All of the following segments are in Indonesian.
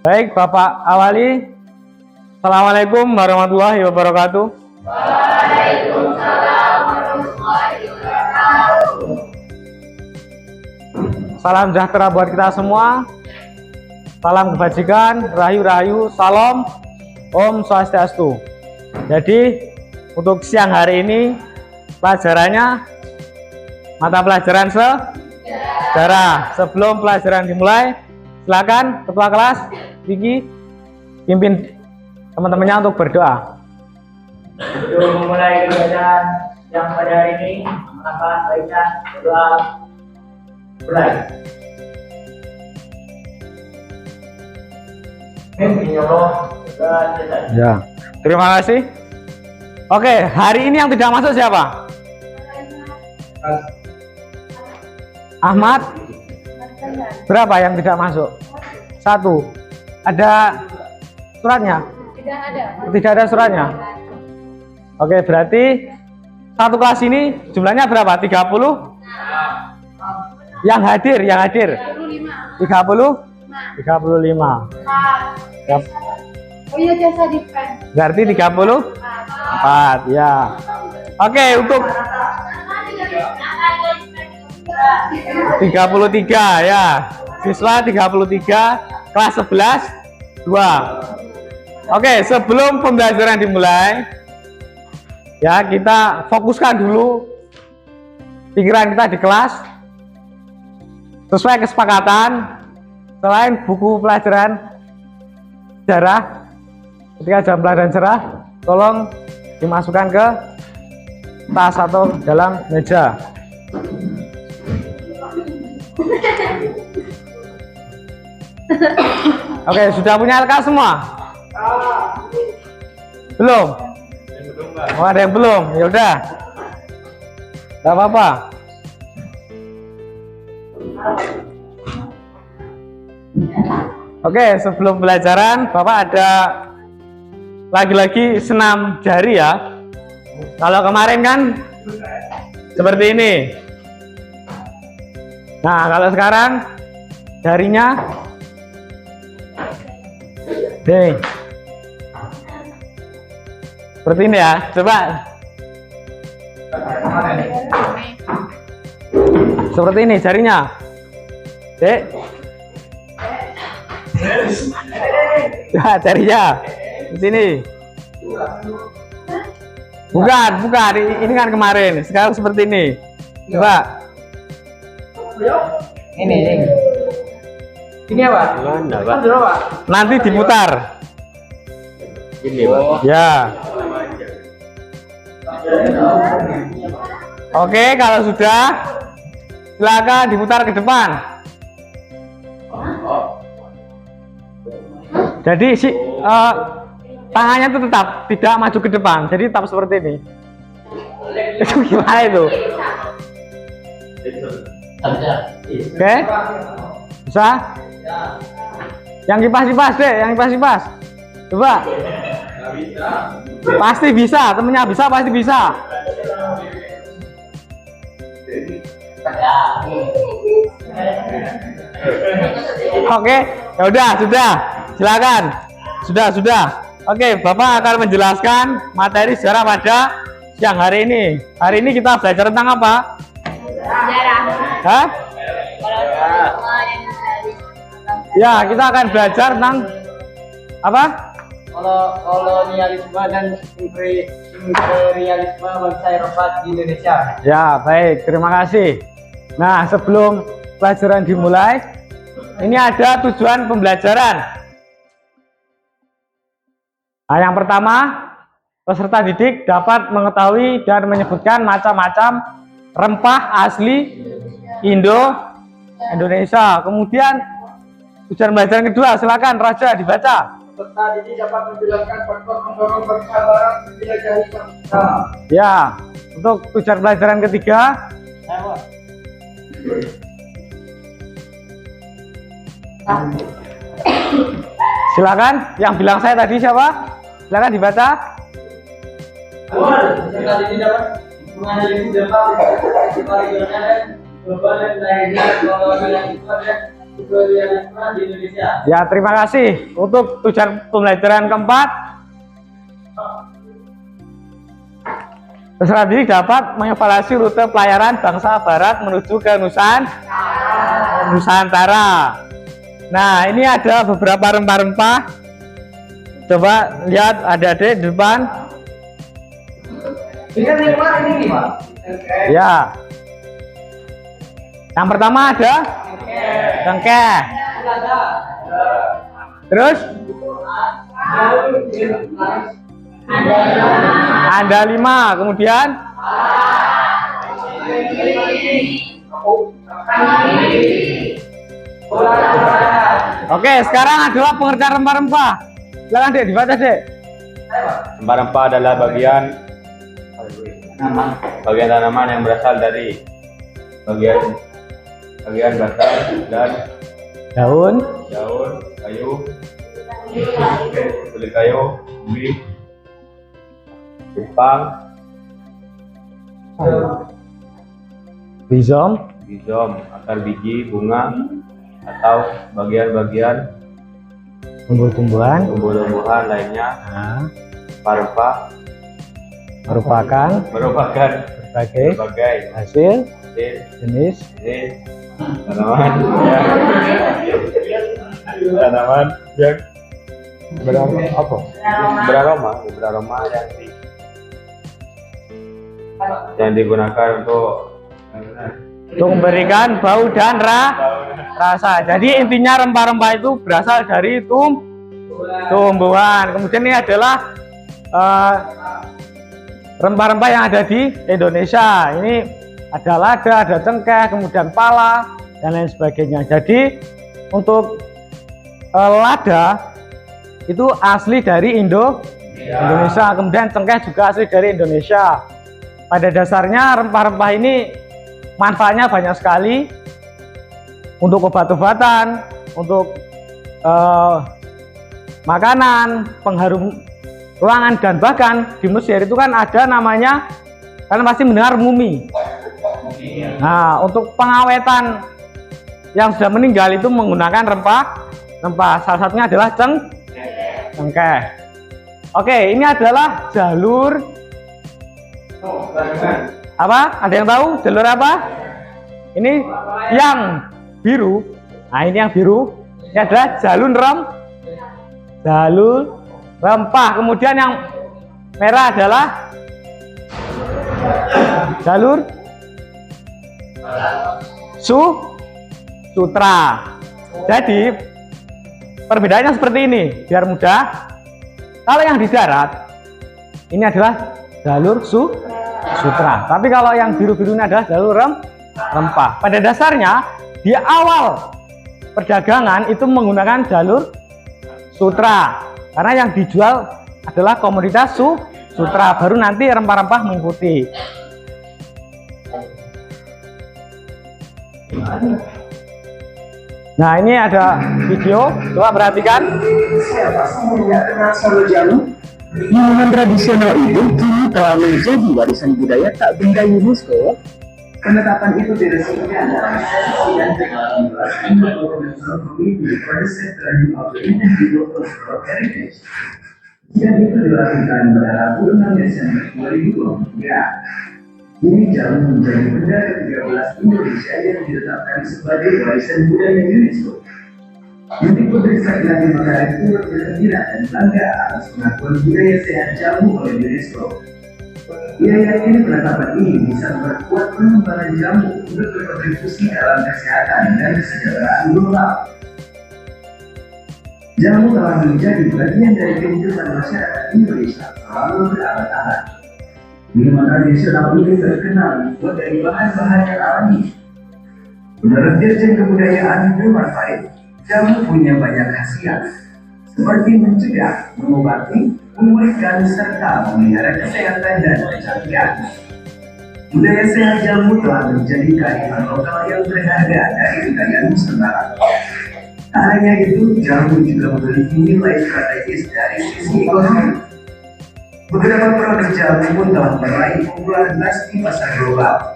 Baik, Bapak awali. Assalamualaikum warahmatullahi wabarakatuh. Waalaikumsalam warahmatullahi wabarakatuh. Salam sejahtera buat kita semua. Salam kebajikan, rahayu, salam, Om Swastiastu. Jadi untuk siang hari ini pelajarannya mata pelajaran sejarah. Sebelum pelajaran dimulai, silakan ketua kelas Vicky pimpin teman-temannya untuk berdoa. Untuk memulai pelajaran yang pada hari ini, maka baiknya berdoa. Mulai. Ya, terima kasih. Oke, hari ini yang tidak masuk siapa? Ahmad. Berapa yang tidak masuk? 1. Ada suratnya? Tidak ada. Tidak ada suratnya. Oke, berarti satu kelas ini jumlahnya berapa? 30? Yang hadir 25. 35. Yap. Oh iya, jasa dipen. Berarti 34 ya. Oke, untuk 33 ya. Siswa 33 kelas 11 2. Oke, sebelum pembelajaran dimulai ya, kita fokuskan dulu pikiran kita di kelas sesuai kesepakatan. Selain buku pelajaran sejarah, ketika jam pelajaran sejarah tolong dimasukkan ke tas atau dalam meja. Oke, sudah punya LK semua? Belum? Oh, ada yang belum? Ya udah, nggak apa-apa. Oke, sebelum pelajaran, Bapak ada lagi-lagi senam jari ya. Kalau kemarin kan seperti ini. Nah, kalau sekarang jarinya nih seperti ini ya. Coba seperti ini jarinya. Dek. Ya, jarinya di sini. Bukan. Ini kan kemarin. Sekarang seperti ini. Coba. Ini apa? Mana, Pak? Nanti diputar. Ini, Pak. Ya. Oke, kalau sudah silakan diputar ke depan. Jadi tangannya itu tetap tidak maju ke depan, jadi tetap seperti ini. Itu gimana itu? Oke, bisa? Yang kipas deh, yang kipas. Coba. Pasti bisa, temennya bisa, pasti bisa. Oke, ya udah, sudah. Silakan. Sudah. Oke, Bapak akan menjelaskan materi sejarah pada siang hari ini. Hari ini kita belajar tentang apa? Sejarah. Hah? Ya, kita akan belajar tentang apa? Kolonialisme dan imperialisme bangsa Eropa di Indonesia. Ya, baik. Terima kasih. Nah, sebelum pelajaran dimulai, ini ada tujuan pembelajaran. Nah, yang pertama, peserta didik dapat mengetahui dan menyebutkan macam-macam rempah asli Indonesia. Kemudian tujuan pembelajaran kedua, silakan Raja dibaca. Peserta didik dapat menjelaskan faktor pendorong perkabaran penjelajahan bangsa. Ya, untuk tujuan pelajaran ketiga, silakan. Yang bilang saya tadi siapa? Silakan dibaca. Peserta didik dapat menganalisis dampak global dan lahirnya kolonialisme dan di Indonesia. Ya, terima kasih untuk tujuan pembelajaran keempat. Peserta didik dapat mengevaluasi rute pelayaran bangsa Barat menuju ke Nusantara. Nah, ini ada beberapa rempah-rempah. Coba lihat adik-adik di depan. Ini kan yang mana ini Pak? Ya. Yang pertama ada cengkeh. Terus andalima, kemudian oke, sekarang adalah pengertian rempah-rempah. Silakan Dek, dibaca Dek. Rempah-rempah adalah bagian tanaman yang berasal dari bagian batang dan Daun, kayu, kulit kayu, umbi, kupang, rhizom, akar biji, bunga, atau bagian-bagian tumbuh-tumbuhan. tumbuh-tumbuhan lainnya. Nah, Rempah merupakan merupakan berbagai hasil jenis tanaman yang beraroma yang digunakan untuk memberikan bau dan rasa. Jadi intinya rempah-rempah itu berasal dari tumbuhan. Kemudian ini adalah rempah-rempah yang ada di Indonesia. Ini ada lada, ada cengkeh, kemudian pala, dan lain sebagainya. Jadi untuk lada itu asli dari Indonesia, kemudian cengkeh juga asli dari Indonesia. Pada dasarnya rempah-rempah ini manfaatnya banyak sekali untuk obat-obatan, untuk makanan, pengharum ruangan, dan bahkan di Mesir itu kan ada namanya, kalian pasti mendengar mumi. Nah, untuk pengawetan yang sudah meninggal itu menggunakan rempah. Salah satunya adalah cengkeh. Oke, ini adalah jalur apa? Ada yang tahu jalur apa? Ini yang biru. Nah, ini yang biru. Ini adalah jalur rempah. Kemudian yang merah adalah jalur sutra. Jadi perbedaannya seperti ini biar mudah. Kalau yang di darat ini adalah jalur sutra, tapi kalau yang biru-biru ini adalah jalur rempah. Pada dasarnya di awal perdagangan itu menggunakan jalur sutra karena yang dijual adalah komoditas sutra, baru nanti rempah-rempah mengikuti. Nah, ini ada video, coba perhatikan. Siapa yang kenal solo jamu? Minuman tradisional itu kini telah menjadi warisan budaya tak benda UNESCO. Penetapan itu diresmikan dalam sesi dan dan itu dilakukan pada 6 Desember 2023. Ini jamu menjadi benda ke-13 Indonesia yang ditetapkan sebagai warisan budaya UNESCO. Menteri Putri Saklani Makarim turut bergembira dan bangga atas pengakuan budaya sehat jamu oleh UNESCO. Ia yakin penetapan ini bisa memperkuat pengembangan jamu untuk berkontribusi dalam kesehatan dan kesejahteraan global. Jamu telah menjadi bagian dari kehidupan masyarakat Indonesia selama berabad-abad. Minuman tradisional ini terkenal dibuat dari bahan-bahan yang alami. Menurut Dirjen Kebudayaan Nyoman Farid, jamu punya banyak khasiat, seperti mencegah, mengobati, memulihkan, serta memelihara kesehatan dan kecantikan. Budaya sehat jamu telah menjadi kearifan lokal yang berharga dari kekayaan Nusantara. Tak hanya itu, jamu juga memiliki nilai strategis dari sisi ekonomi. Beberapa produk jamu pun telah meraih popularitas di pasar global.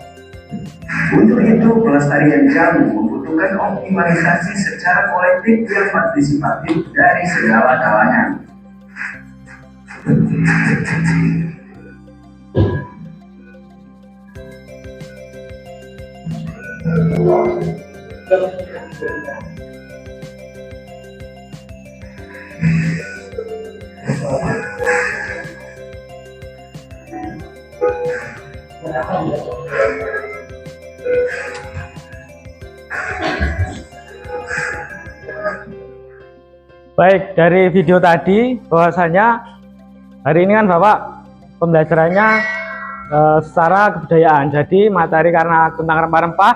Untuk itu, pelestarian jamu membutuhkan optimalisasi secara kolektif yang partisipatif dari segala kalangan. Baik, dari video tadi bahwasanya hari ini kan Bapak pembelajarannya secara kebudayaan. Jadi materi karena tentang rempah-rempah,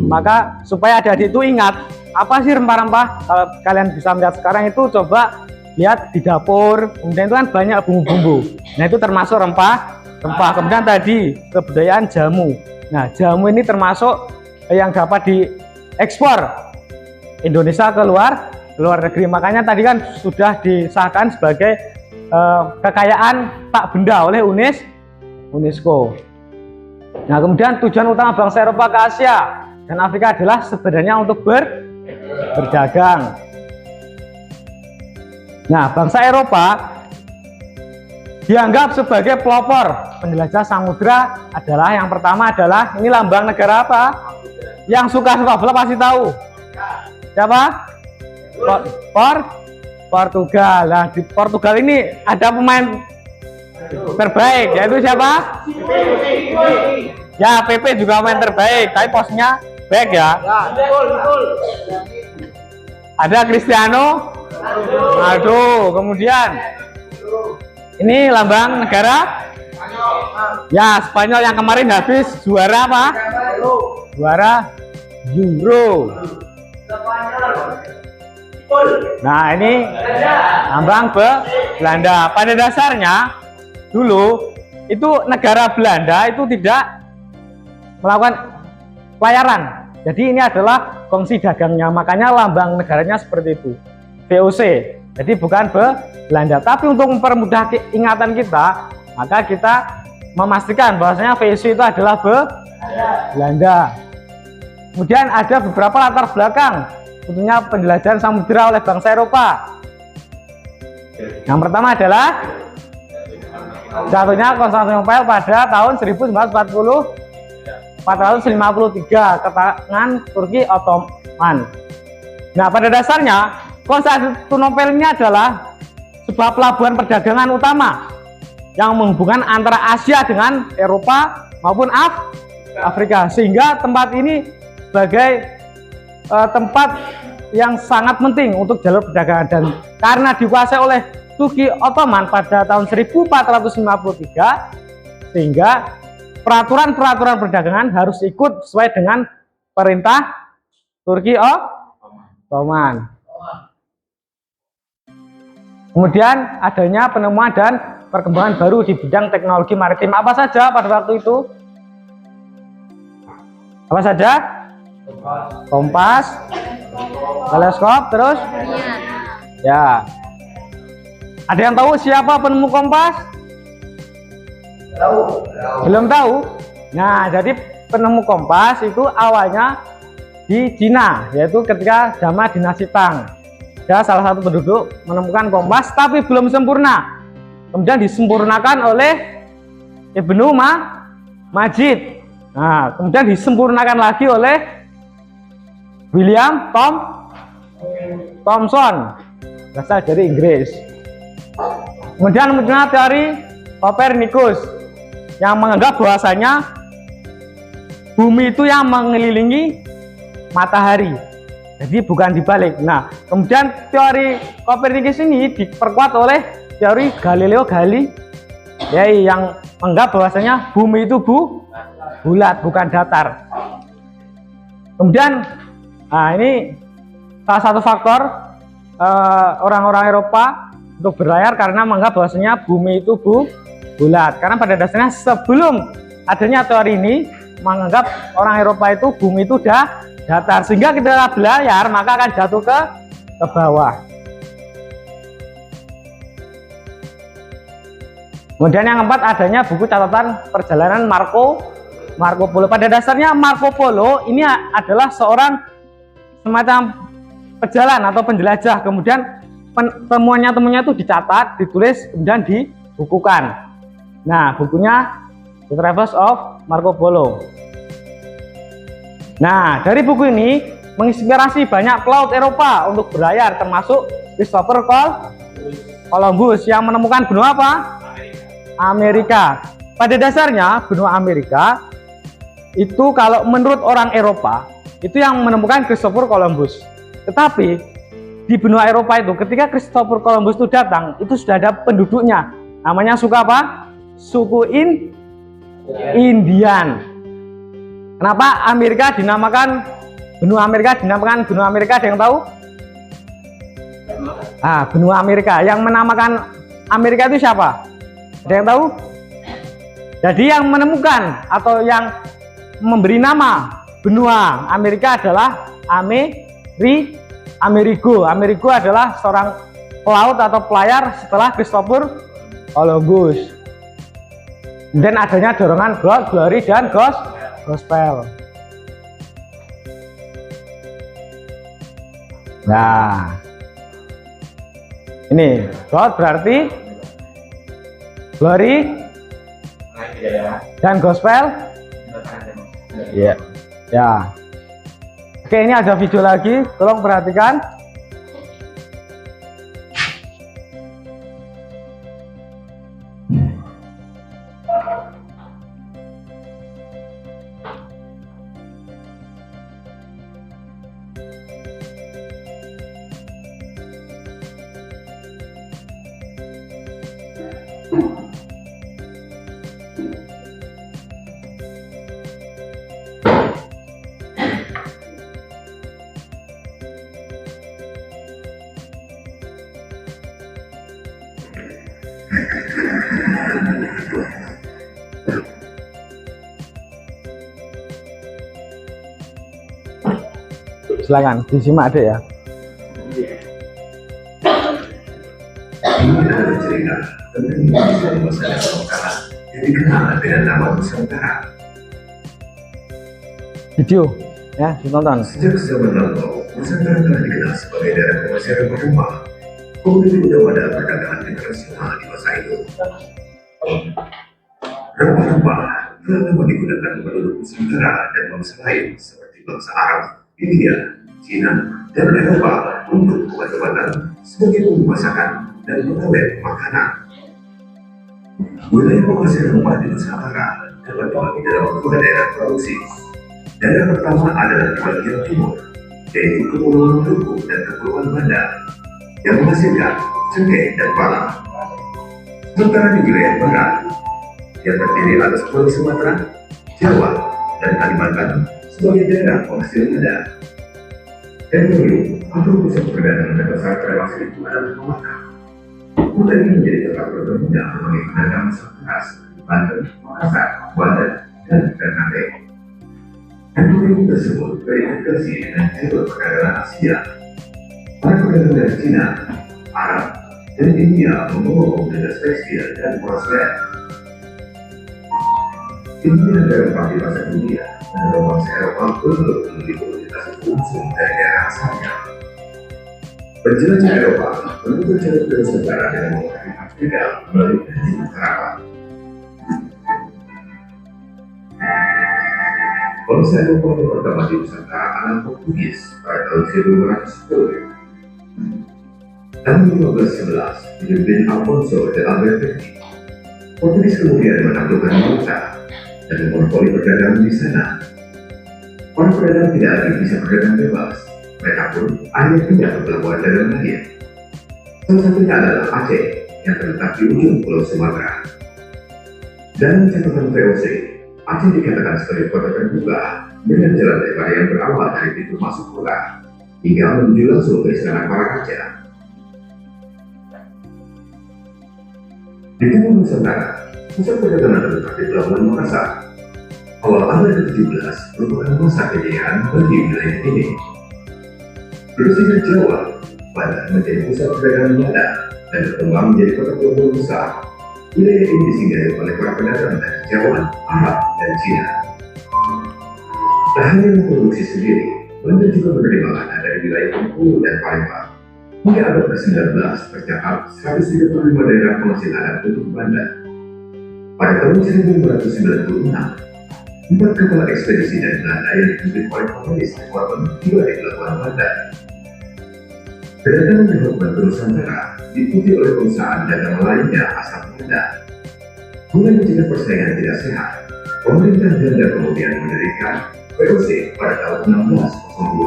maka supaya adik-adik itu ingat apa sih rempah-rempah. Kalau kalian bisa melihat sekarang itu, coba lihat di dapur, kemudian itu kan banyak bumbu-bumbu. Nah, itu termasuk rempah. Kemudian tadi kebudayaan jamu. Nah, jamu ini termasuk yang dapat diekspor Indonesia ke luar negeri. Makanya tadi kan sudah disahkan sebagai kekayaan tak benda oleh UNESCO. Nah, kemudian tujuan utama bangsa Eropa ke Asia dan Afrika adalah sebenarnya untuk berdagang. Nah, bangsa Eropa dianggap sebagai pelopor penjelajah samudra adalah yang pertama adalah ini lambang negara apa? Yang suka-suka bola pasti tahu. Siapa? Portugal. Nah, di Portugal ini ada pemain terbaik, yaitu siapa? Ya, PP juga pemain terbaik, tapi posnya back ya. Ada Cristiano Ronaldo. Kemudian ini lambang negara ya Spanyol yang kemarin habis juara apa? Juara Euro. Nah, ini lambang Belanda. Pada dasarnya dulu itu negara Belanda itu tidak melakukan pelayaran. Jadi ini adalah kongsi dagangnya. Makanya lambang negaranya seperti itu, VOC. Jadi bukan Belanda. Tapi untuk mempermudah ingatan kita, maka kita memastikan bahwasanya VOC itu adalah Belanda. Kemudian ada beberapa latar belakang tentunya penjelajahan samudera oleh bangsa Eropa. Yang pertama adalah jatuhnya Konstantinopel pada tahun 453 ke tangan Turki Ottoman. Nah, pada dasarnya Konstantinopel ini adalah sebuah pelabuhan perdagangan utama yang menghubungkan antara Asia dengan Eropa maupun Afrika, sehingga tempat ini sebagai tempat yang sangat penting untuk jalur perdagangan, dan karena dikuasai oleh Turki Ottoman pada tahun 1453 sehingga peraturan-peraturan perdagangan harus ikut sesuai dengan perintah Turki Ottoman. Kemudian adanya penemuan dan perkembangan baru di bidang teknologi maritim. Apa saja pada waktu itu? Apa saja? Kompas, teleskop, terus ya. Ada yang tahu siapa penemu kompas? Belum tahu. Nah, jadi penemu kompas itu awalnya di Cina, yaitu ketika zaman dinasti Tang. Ada salah satu penduduk menemukan kompas, tapi belum sempurna. Kemudian disempurnakan oleh Ibnu Majid. Nah, kemudian disempurnakan lagi oleh William Thomson, berasal dari Inggris. Kemudian muncul teori Copernicus yang menganggap bahwasanya bumi itu yang mengelilingi matahari, jadi bukan dibalik. Nah, kemudian teori Copernicus ini diperkuat oleh teori Galileo Galilei yang menganggap bahwasanya bumi itu bulat, bukan datar. Kemudian ini salah satu faktor orang-orang Eropa untuk berlayar karena menganggap bahwasanya bumi itu bulat. Karena pada dasarnya sebelum adanya teori ini menganggap orang Eropa itu bumi itu datar, sehingga kita berlayar maka akan jatuh ke bawah. Kemudian yang keempat adanya buku catatan perjalanan Marco Polo. Pada dasarnya Marco Polo ini adalah seorang semacam pejalan atau penjelajah, kemudian temuannya itu dicatat, ditulis, kemudian dibukukan. Nah, bukunya The Travels of Marco Polo. Nah, dari buku ini menginspirasi banyak pelaut Eropa untuk berlayar, termasuk Christopher Columbus yang menemukan benua apa? Amerika. Pada dasarnya benua Amerika itu kalau menurut orang Eropa itu yang menemukan Christopher Columbus. Tetapi di benua Eropa itu ketika Christopher Columbus itu datang, itu sudah ada penduduknya. Namanya suku apa? Suku Indian. Kenapa Amerika dinamakan benua Amerika? Ada yang tahu? Benua Amerika. Yang menamakan Amerika itu siapa? Ada yang tahu? Jadi yang menemukan atau yang memberi nama benua Amerika adalah Amerigo. Amerigo adalah seorang pelaut atau pelayar setelah Christopher Columbus. Dan adanya dorongan God, glory, dan gospel. Nah, ini God berarti glory dan gospel. Iya. Ya. Oke, ini ada video lagi, tolong perhatikan. Silakan disimak deh ya. Ini adalah cerita tentang Indonesia di masa Nusantara yang dikenal dengan nama Nusantara. Video ya, ditonton. Sejak zaman lampau, Nusantara telah dikenal sebagai daerah penghasil rempah-rempah. Komoditi utama dalam perdagangan internasional di masa itu. Rempah-rempah telah lama digunakan penduduk Nusantara dan bangsa lain seperti bangsa Arab, India, Cina, dan Eropa untuk obat-obatan sebagai bumbu masakan dan pengawet makanan. Wilayah penghasil rempah di Nusantara dapat dibagi dalam dua daerah produksi. Daerah pertama adalah di bagian timur, yaitu Kepulauan Maluku dan Kepulauan Banda, yang menghasilkan cengkeh dan pala. Sementara di wilayah barat, yang terdiri atas Pulau Sumatera, Jawa, dan Kalimantan sebagai daerah penghasil lada. Dan dulu, atau pusat perdagangan terbesar relasi itu adalah Malaka. Kota ini menjadi tempat bertemunya berbagai pedagang masak keras di Banten, Makassar, Banten, dan Ternate. Ekonomi tersebut terintegrasi dengan jalur perdagangan Asia. Para pedagang dari Cina, Arab, dan India membawa komoditas tekstil dan porselen. India adalah parti pasar dunia dan bangsa Eropa untuk membeli komoditas itu langsung dari daerah asalnya. Penjelajah Eropa menemukan jalur ke Nusantara dengan menggunakan Afrika melalui Haji Mataraman. Bangsa Eropa yang pertama di Nusantara adalah Portugis pada tahun 1510. Tahun 1511 dipimpin Alfonso de Albuquerque. Portugis kemudian menaklukkan Malta dan memonopoli perdagangan di sana. Para pedagang tidak lagi bisa berdagang bebas. Mereka pun akhirnya pindah ke pelabuhan dagang lain. Salah satunya adalah Aceh yang terletak di ujung Pulau Sumatera. Dalam catatan VOC, Aceh dikatakan sebagai kota terbuka dengan jalan lebar yang berawal dari pintu masuk kota hingga menuju langsung ke istana para raja. Di tengah Nusantara, pusat perdagangan terletak di Pelabuhan Makassar. Awal abad ke-17 merupakan masa kejayaan bagi wilayah ini. Bersihnya Jawa, Banten menjadi pusat perdagangan lada dan berkembang menjadi kota pelabuhan besar. Wilayah ini disinggahi oleh para pedagang dari Jawa, Arab, dan Cina. Tak hanya memproduksi sendiri, Belanda juga menerima mana dari wilayah Bengkulu dan Palembang. Hingga abad ke-19 tercatat 135 daerah penghasil adat untuk Belanda. Pada tahun 1596, 4 kapal ekspedisi dari Belanda yang dipimpin oleh Cornelis de Corben tiba di pelabuhan Belanda. Kedatangan Hotman ke Nusantara diikuti oleh perusahaan dagang lainnya asal Belanda. Guna mencegah persaingan tidak sehat, pemerintah Belanda kemudian mendirikan VOC pada tahun 1602.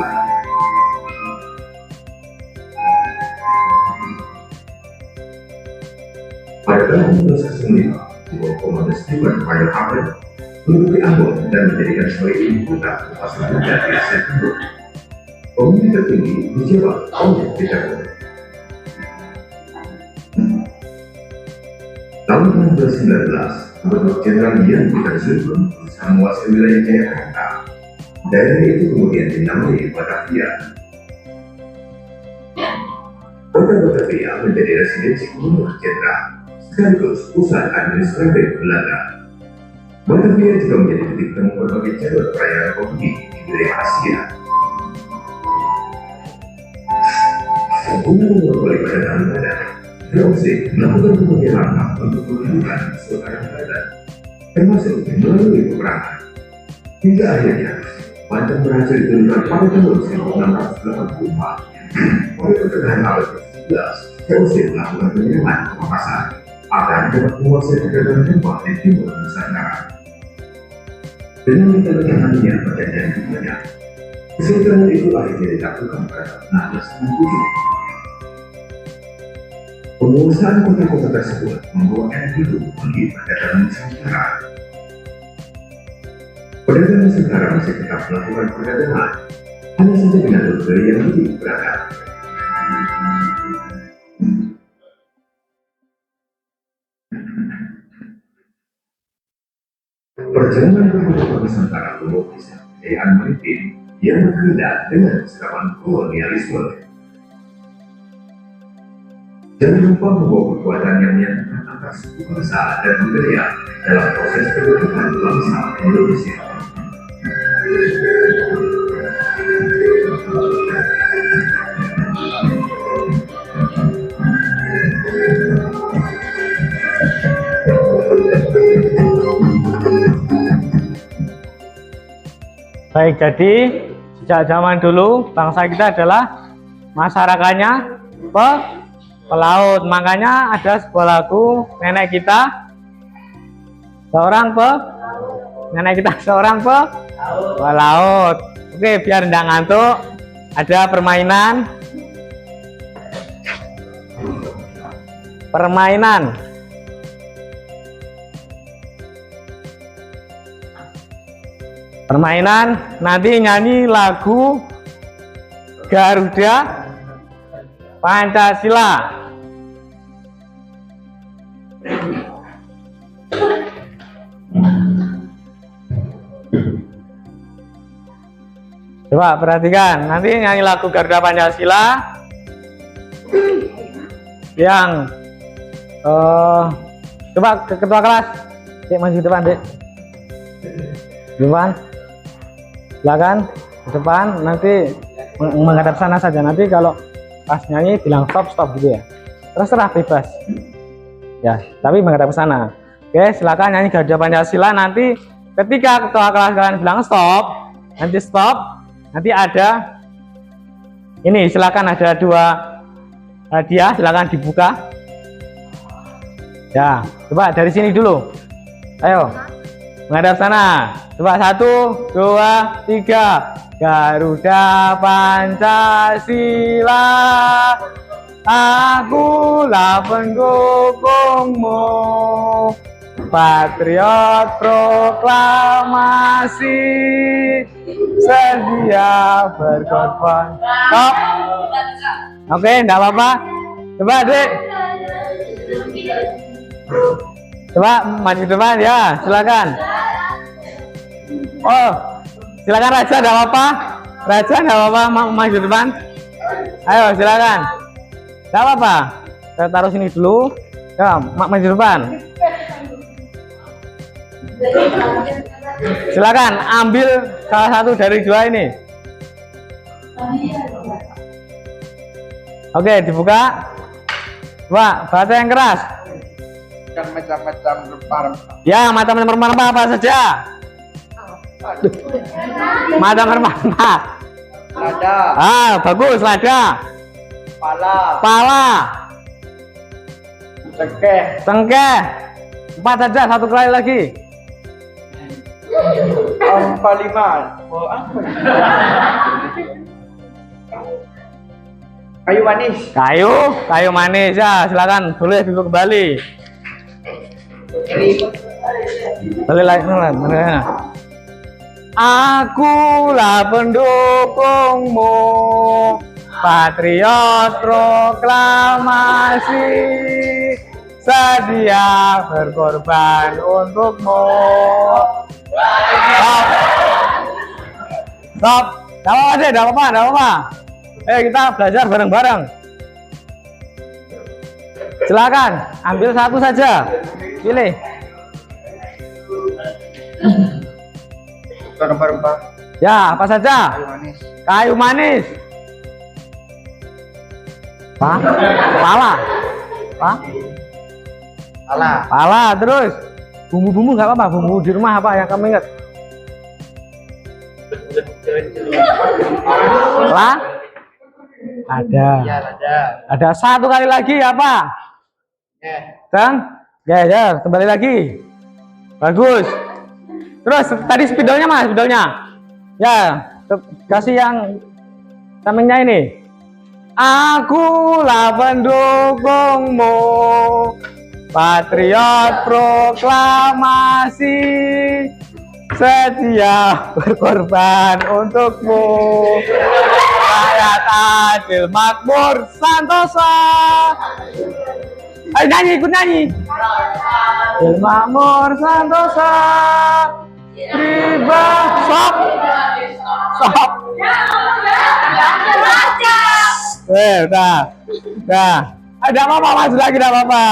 Pada tahun 1905, sebuah komando steamer Royal Harbour menduduki Ambon dan menjadikan sebagai ibu kota pasar Belanda di Asia Timur. Pemimpin tertinggi di Jawa, Om Peter. Tahun 1919, Gubernur Jenderal Ian Peter Zulkifli berusaha menguasai wilayah Jayakarta. Daerah itu kemudian dinamai Batavia. Kota Batavia menjadi residensi Gubernur Jenderal, sekaligus pusat administratif Belanda. Batavia juga menjadi titik temu berbagai jalur perayaan politik di wilayah Asia. Guna mengawali kedatangan Belanda, VOC melakukan berbagai langkah untuk menentukan Sultan Belanda, termasuk melalui peperangan. Hingga akhirnya, Banten berhasil ditentukan pada tahun 1684 oleh pertengahan abad ke-17. VOC melakukan penyerangan ke Makassar agar dapat menguasai perdagangan rempah di timur Nusantara. Dengan ditandatanganinya perjanjian dunia, kesultanan itu akhirnya dilakukan pada tahun 1667. Penguasaan kota-kota tersebut membawa dulu bagi perdagangan Nusantara. Pedagang Nusantara masih tetap melakukan perdagangan, hanya saja dengan rute yang lebih beragam. Perjalanan kota Nusantara membawa kisah kejayaan maritim yang berbeda dengan serapan kolonialisme. Jangan lupa membawa kekuatan yang menyatukan antara suku bangsa dan budaya dalam proses perbentukan bangsa Indonesia. Baik, jadi sejak zaman dulu bangsa kita adalah masyarakatnya pelaut. Makanya ada sebuah lagu nenek kita seorang pelaut. Oke, biar nggak ngantuk, ada permainan nanti nyanyi lagu Garuda Pancasila. Coba perhatikan, nanti nyanyi lagu Garuda Pancasila yang coba ke ketua kelas, Dek, maju depan, Dek. Depan, silakan ke depan, nanti menghadap sana saja. Nanti kalau pas nyanyi bilang stop gitu ya. Terserah, bebas. Ya, tapi menghadap ke sana. Oke, silakan nyanyi Garuda Pancasila. Nanti ketika ketua kelas kalian bilang stop, nanti ada ini, silakan, ada 2 hadiah, silakan dibuka. Ya, coba dari sini dulu. Ayo, menghadap sana. Coba 1, 2, 3. Garuda Pancasila, akulah pendukungmu, patriot proklamasi, sedia berkorban. Stop. Oke, enggak apa-apa. Coba, Dek. Coba maju depan ya, silakan. Oh, silakan Raja, enggak apa-apa. Raja enggak apa-apa, maju depan. Ayo, silakan. Enggak apa-apa. Saya taruh sini dulu. Ya, maju depan. Silakan ambil salah satu dari 2 ini. Oke, dibuka. Coba, baca yang keras. Dan macam-macam rempah-rempah. Ya, macam-macam rempah apa saja? Macam rempah. Lada, Ah, bagus, lada. pala, Pala, cengkeh, cengkeh. 4 saja, 1 kali lagi. empaliman. Oh, apa? Kayu manis. Kayu manis ya, silakan boleh duduk kembali. Boleh lagi, mana? Akulah pendukungmu, patriot proklamasi, sedia berkorban untukmu. Stop, tidak apa-apa deh, tidak apa-apa. Kita belajar bareng-bareng. Silakan, ambil satu saja. Pilih. Rempah-rempah. Ya, apa saja? Kayu manis. Kayu manis. Pala. Pala. Pala, terus. Bumbu-bumbu nggak apa-apa, bumbu di rumah apa yang kamu ingat? Lah? Ada. Ya, lada. Ada 1 kali lagi apa? Dan ya, kembali lagi. Bagus. Terus tadi spidolnya mas, spidolnya. Ya, kasih yang sampingnya ini. Akulah pendukungmu, patriot proklamasi, sedia berkorban untukmu. Rakyat adil makmur Santoso. Ayo nyanyi, ikut nyanyi. Adil makmur Santoso. Riba sok. Udah. Ada apa-apa, maju lagi, tidak apa-apa.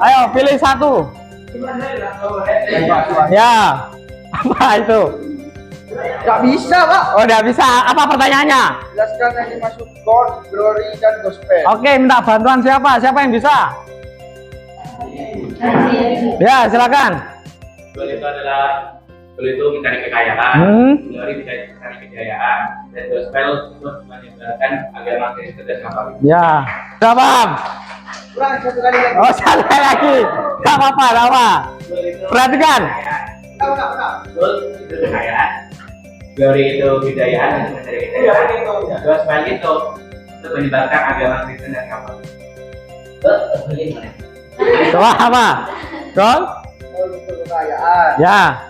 Ayo, pilih 1. Ya, apa itu? Gak bisa, Pak. Oh, tidak bisa. Apa pertanyaannya? Jelaskan yang dimaksud God, glory, dan gospel. Oke, minta bantuan siapa? Siapa yang bisa? Ya, silakan. Goal itu mencari kekayaan, glory mencari kejayaan, dan gospel itu menyebarkan agama Kristen dan Katolik. Ya, sudah paham? Kurang 1 kali lagi. Oh, sekali lagi. Tidak apa-apa, tidak apa. Goal itu Perhatikan. goal itu kekayaan, glory itu kejayaan, dan mencari kejayaan. Gospel itu untuk menyebarkan agama Kristen dan Katolik. Coba apa? Gol? God untuk kekayaan, Ya,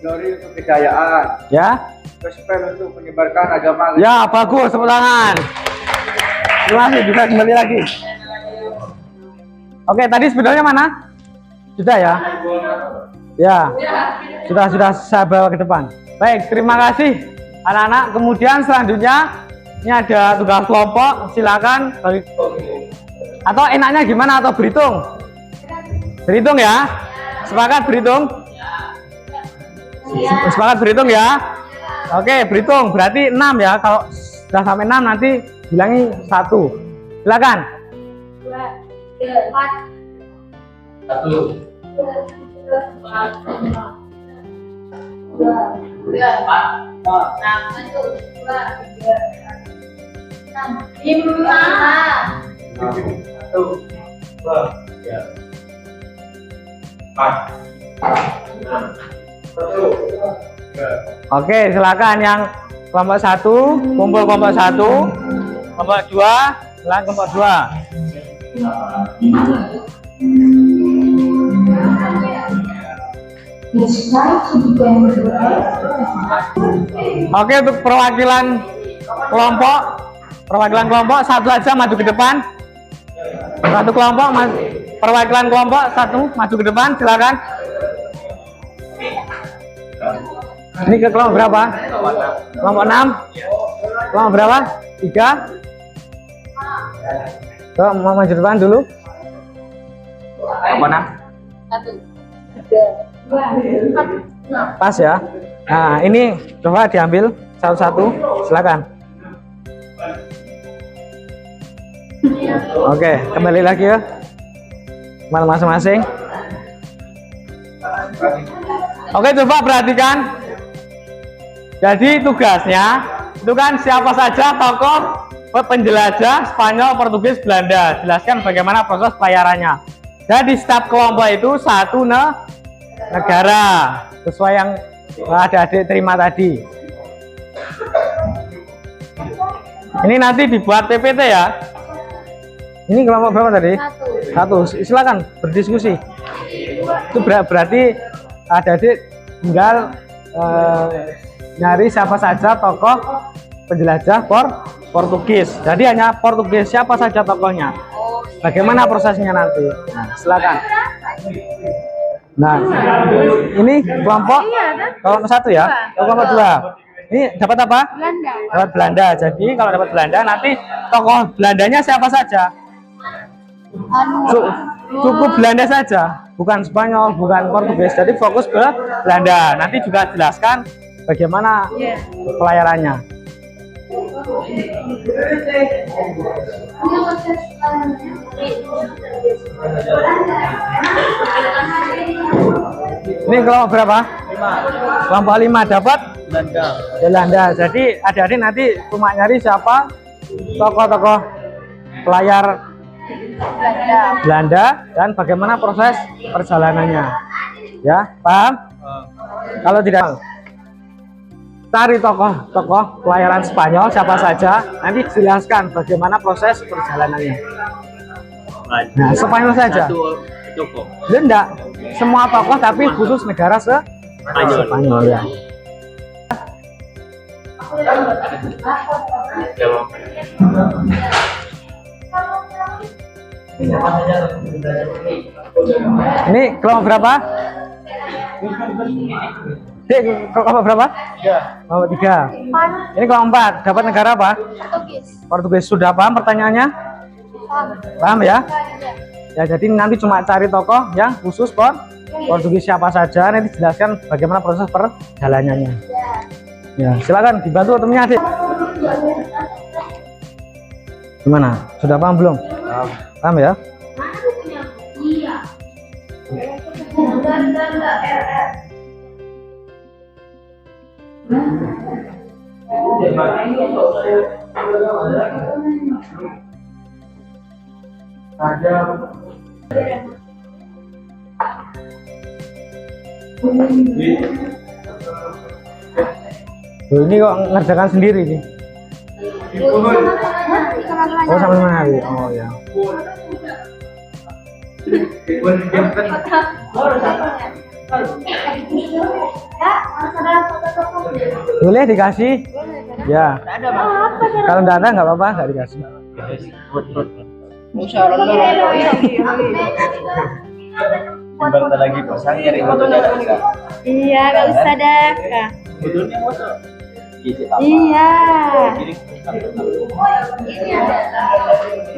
glory untuk kejayaan, ya. gospel untuk menyebarkan agama. Ya, bagus, tepuk tangan. Terima kasih, bisa kembali lagi. Oke, tadi spidolnya mana? Sudah ya? Ya. Sudah saya bawa ke depan. Baik, terima kasih anak-anak. Kemudian selanjutnya ini ada tugas kelompok, silakan. Atau enaknya gimana, atau berhitung? Berhitung ya? Sepakat berhitung? Sepakat berhitung ya? Oke, berhitung. Berarti 6 ya. Kalau sudah sampai 6 nanti bilangi 1. Silakan. 2, 3, 1, 4. Oke, silakan yang kelompok 1, kumpul kelompok 1, kelompok 2, silakan kelompok 2. Oke, untuk perwakilan kelompok 1 aja maju ke depan. Satu kelompok, perwakilan kelompok 1 maju ke depan, silakan. Ini ke kelompok berapa? Kelompok 6. Kelompok berapa? 3. Coba mau maju depan dulu. Kelompok 6. 1, 2, 3, 4, 5. Pas ya. Nah, ini coba diambil satu-satu, silakan. Oke, kembali lagi ya. Masing-masing. Oke, coba perhatikan. Jadi tugasnya itu kan siapa saja tokoh penjelajah Spanyol, Portugis, Belanda. Jelaskan bagaimana proses pelayarannya. Jadi setiap kelompok itu satu negara sesuai yang adik-adik terima tadi. Ini nanti dibuat PPT ya. Ini kelompok berapa tadi? Satu. Silakan berdiskusi. Itu berarti adik-adik tinggal nyari siapa saja tokoh penjelajah Portugis. Jadi hanya Portugis, siapa saja tokohnya. Bagaimana prosesnya nanti? Nah, silakan. Nah, ini kelompok satu ya, kelompok dua. Ini dapat apa? Belanda. Dapat Belanda. Jadi kalau dapat Belanda nanti tokoh Belandanya siapa saja? Cukup Belanda saja, bukan Spanyol, bukan Portugis. Jadi fokus ke Belanda. Nanti juga jelaskan bagaimana pelayarannya. Ini kelompok berapa? 5. Kelompok 5 dapat Belanda. Jadi adik-adik nanti cuma nyari siapa tokoh-tokoh pelayar Belanda dan bagaimana proses perjalanannya. Ya, paham? Kalau tidak, cari tokoh pelayaran Spanyol siapa saja, nanti jelaskan bagaimana proses perjalanannya. Nah, Spanyol saja. Enggak, semua tokoh tapi khusus negara Spanyol ya. Ini kelompok berapa? Kelompok berapa? 3. Kelompok 3. Ini kelompok 4. Dapat negara apa? Portugis. Sudah paham pertanyaannya? Paham ya? Ya, jadi nanti cuma cari tokoh yang khusus Portugis siapa saja, nanti jelaskan bagaimana proses perjalanannya. Ya, silakan dibantu temennya adik. Gimana? Sudah paham belum? Paham ya? Loh, ini kok ngerjakan sendiri nih? Oh, sama-sama hari. Oh ya. Boleh dikasih? Ya. Kalau enggak ada nggak apa-apa, nggak dikasih. lagi bosan nyari fotonya bisa. Iya, nggak usah dah. Iya.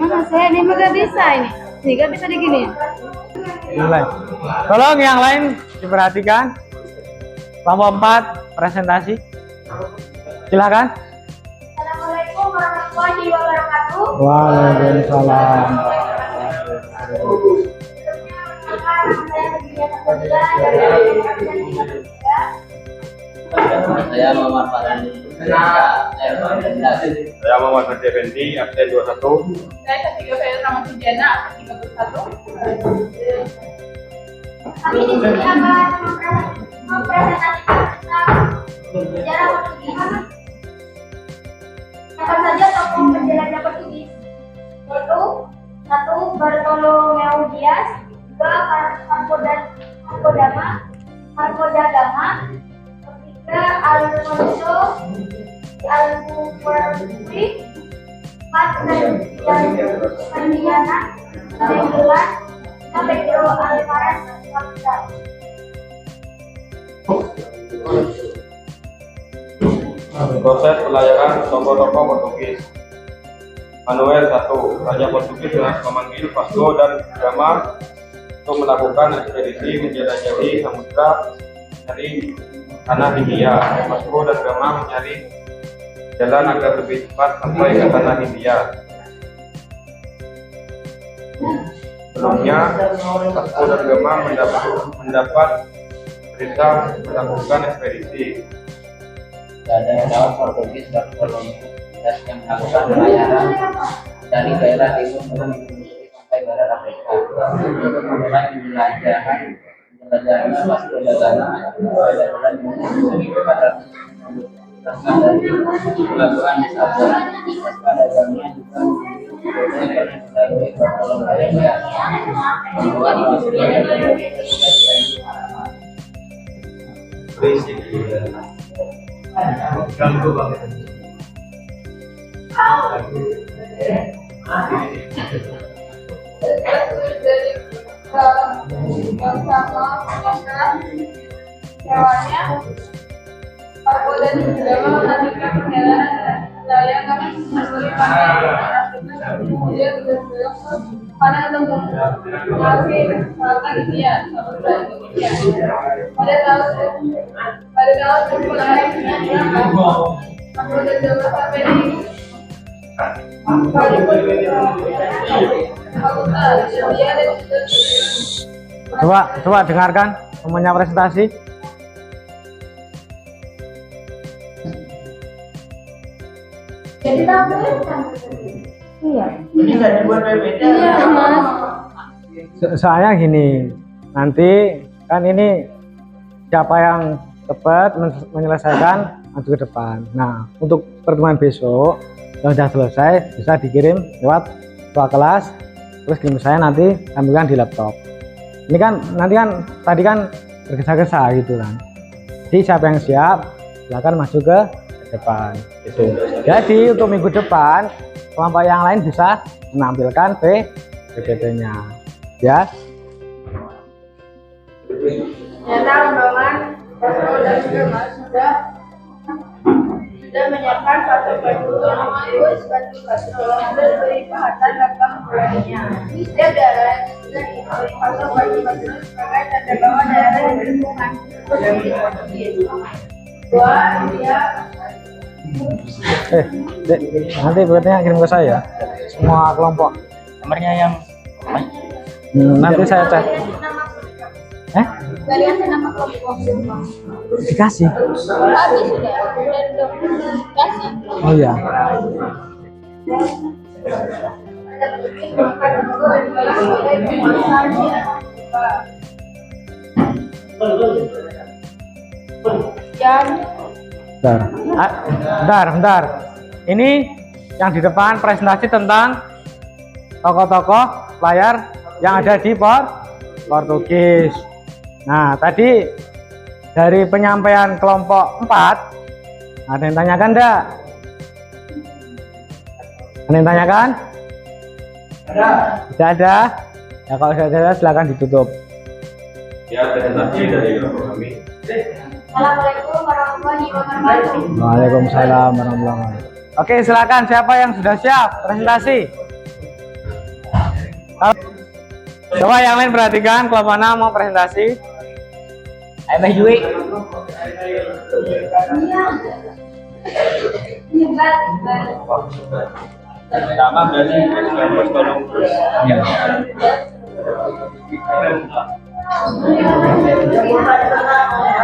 Masa saya ini mah gak bisa ini. Ini gak bisa digini. Mulai. Tolong yang lain diperhatikan. Kelompok 4 presentasi. Silakan. Assalamualaikum warahmatullahi wabarakatuh. Waalaikumsalam. Saya Muhammad Farhan. Saya Muhammad Effendi, absen 21. Saya ketiga saya Rahmat Sujana, absen 31. Kami di sini akan mempresentasikan tentang sejarah Portugis. Siapa saja tokoh penjelajah Portugis? Yaitu 1. Bartolomeu Dias, 2. Vasco da Gama, 3. Alfonso Albuquerque, 4. Indiana, 5. Pedro Alvarez Cabral. Proses pelayaran tokoh-tokoh Portugis. Manuel 1. Raja Portugis memanggil Vasco dan Gama untuk melakukan ekspedisi menjelajahi samudra dari tanah Hindia. Vasco dan Gama mencari jalan agar lebih cepat sampai ke tanah Hindia. Sebelumnya, Vasco dan Gama mendapat perintah melakukan ekspedisi. Daun Portugis dan Kolonial yang melakukan pelayaran dari daerah timur menuju sampai barat Afrika. Mulai penjelajahan Vasco da Gama pada bulan 1400 dari pelabuhan Lisabon. Pada zamannya juga melalui Bartolomé Dias membuat industri Ganggu banget. Hewannya Vasco dan Gama melanjutkan perjalanan saya kami melalui pantai tembus Laut Selatan India Samudra Indonesia. Pada tahun 1996 Vasco dan Gama sampai di India dan Coba dengarkan semuanya presentasi. jadi tahu kan? Iya. Ini nggak dibuat PPT. Iya, Mas. Soalnya gini, nanti kan ini siapa yang cepat menyelesaikan maju ke depan. Nah, untuk pertemuan besok yang sudah selesai bisa dikirim lewat ketua kelas, terus kirim saya nanti tampilkan di laptop. Ini kan nanti kan tadi kan tergesa-gesa gitu kan. Jadi siapa yang siap silakan maju ke depan gitu. Jadi untuk minggu depan kelompok yang lain bisa menampilkan PPT-nya ya. Ternyata rombongan Vasco dan Gama sudah menyiapkan batu-batu bagus, batu-batu hasil beri pahatan lambang koloninya. Setiap daerah sudah dipasang batu-batu sebagai tanda bahwa daerah yang berhubungan Portugis. Dua, India. Dek, nanti PPT-nya kirim ke saya semua kelompok. nomornya yang Nanti saya cek. Dari atas nama kelompok. Dikasih. Habis sudah kasih. Oh iya. Bentar. Ini yang di depan presentasi tentang tokoh-tokoh layar yang ada di Portugis. Nah, tadi dari penyampaian kelompok 4 ada yang tanyakan enggak? Ada yang tanyakan? Tidak ada? Ya kalau sudah ada silakan ditutup. Ya, presentasi dari kelompok kami. Assalamualaikum warahmatullahi wabarakatuh. Waalaikumsalam warahmatullahi wabarakatuh. Oke, silakan siapa yang sudah siap presentasi? Coba yang lain perhatikan, kelompok 6 mau presentasi. Ayo Jui. Pertama berarti kelompok tolong terus.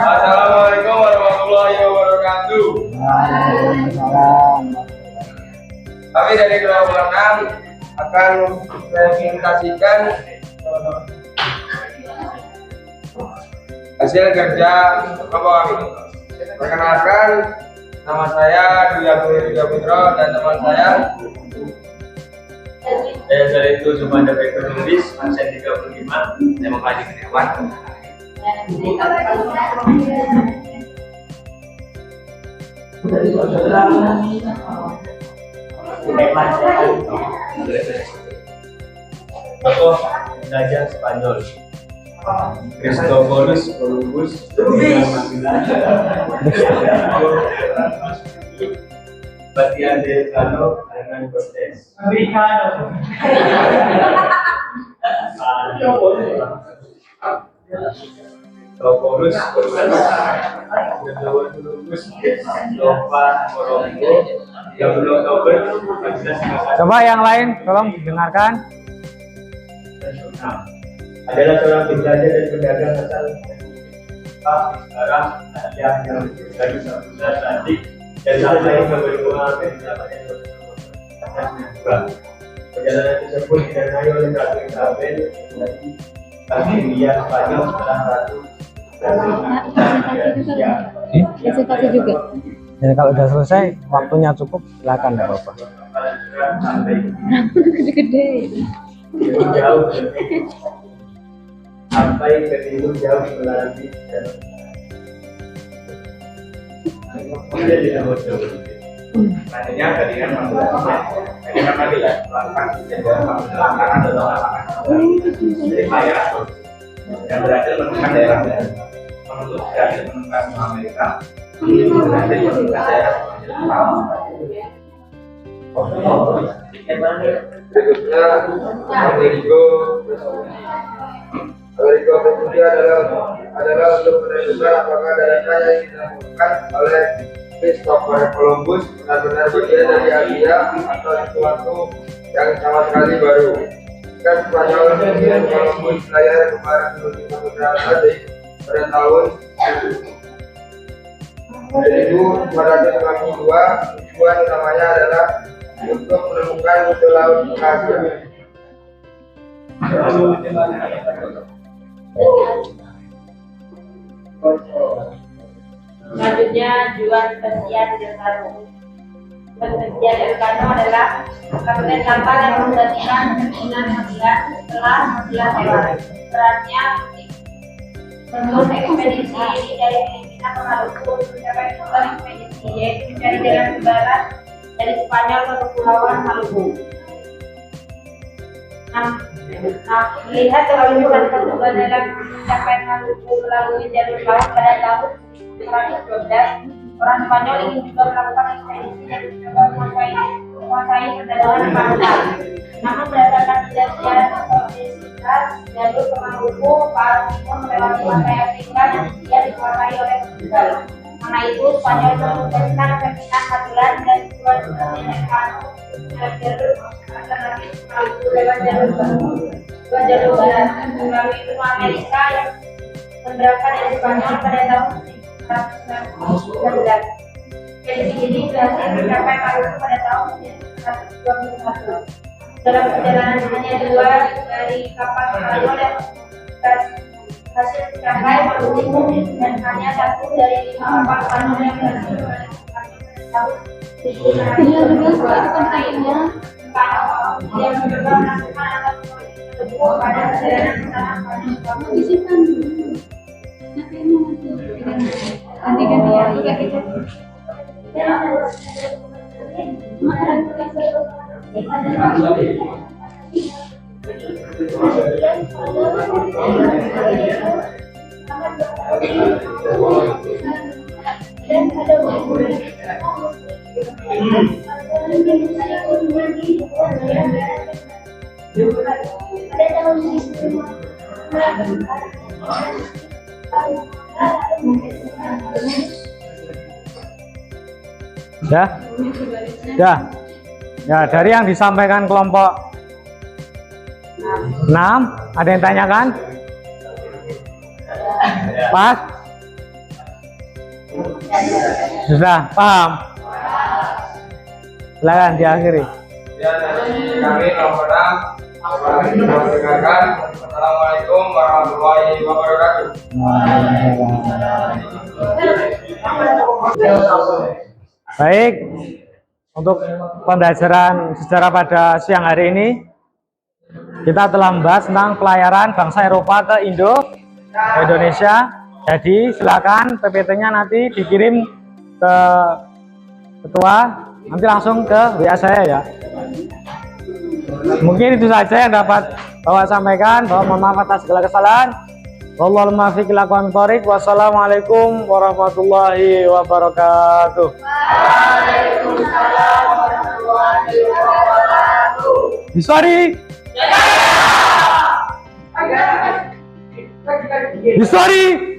Assalamualaikum warahmatullahi wabarakatuh. Kami dari kelompok 6 akan presentasikan hasil kerja kelompok kami. Perkenalkan, nama saya Dwi Putro dan teman saya dari itu Subanda Vektor Nulis, absen 35, saya mengkaji kedewan. Tokoh Raja Spanyol Cristobulus Columbus Bastian de Cano Hernán Cortés. Pengurus Coba yang lain tolong didengarkan. adalah seorang penjajah dan pedagang asal sekarang yang dari Sabunda Sandik dan sampai ke benua perjalanan tersebut didanai oleh Ratu Isabel dari Astiria Spanyol setelah Ratu Presentasi juga. Jadi kalau udah selesai, waktunya cukup, silakan nggak apa-apa. Gede-gede. jauh sampai ke timur jauh melalui jalan. Makanya tadi kan tadi kan tadi ya langkah langkah adalah jadi saya yang berhasil menemukan daerah menuntut berhasil menemukan Amerika berhasil menemukan daerah Berikutnya Amerigo Vespucci adalah untuk menentukan apakah daerah yang ditemukan oleh Christopher Columbus benar-benar bagian dari Asia atau sesuatu yang sama sekali baru. Kan Spanyol mengirim Columbus layar ke barat menuju Samudra Atlantik pada tahun 1452. Tujuan utamanya adalah untuk menemukan rute laut ke Asia. Selanjutnya Juan Sebastian Elcano. Sebastian Elcano adalah kapten kapal yang menggantikan pimpinan Magellan setelah Magellan tewas. Perannya untuk ekspedisi ini dari Filipina ke Maluku mencapai tujuan ekspedisi, yaitu mencari jalan ke barat dari Spanyol ke Kepulauan Maluku. Melihat keberuntungan tersebut dalam mencapai Maluku melalui jalur laut pada tahun 1912, orang Spanyol ingin juga melakukan ekspedisi dan mencoba menguasai perdagangan Maluku. Namun berdasarkan perjanjian Tordesillas, jalur ke Maluku ke arah timur melewati pantai Afrika yang dia dikuasai oleh Portugal. Karena itu Spanyol memutuskan pimpinan Magellan dan Juan Sebastian Elcano jalur alternatif Maluku lewat jalur barat melalui benua Amerika yang berangkat dari Spanyol pada tahun 1919. Ekspedisi ini berhasil mencapai Maluku pada tahun 1921. Dalam perjalanan hanya 2 dari kapal Spanyol yang berhasil mencapai Maluku dan hanya 1 dari 5 kapal Spanyol yang berhasil mencapai tahun 1922. Karena itu Spanyol tidak mencoba melakukan atau tersebut pada perjalanan ke tanah Spanyol. Isikan dulu. Ganti-ganti ya, kayak gitu. Ya, dari yang disampaikan kelompok 6, ada yang tanyakan? Pas? Sudah, paham? Silakan diakhiri. Ya, dari kami kelompok 6 mendengarkan. Assalamualaikum warahmatullahi wabarakatuh. Baik, untuk pembelajaran sejarah pada siang hari ini kita telah membahas tentang pelayaran bangsa Eropa ke Indonesia. Jadi silakan PPT-nya nanti dikirim ke ketua, nanti langsung ke WA saya ya. Mungkin itu saja yang dapat Bapak sampaikan. Bahwa mohon maaf atas segala kesalahan. Wallahul muwaffiq ila aqwamit thoriq. Wassalamualaikum warahmatullahi wabarakatuh. Waalaikumsalam warahmatullahi wabarakatuh. Sorry. History.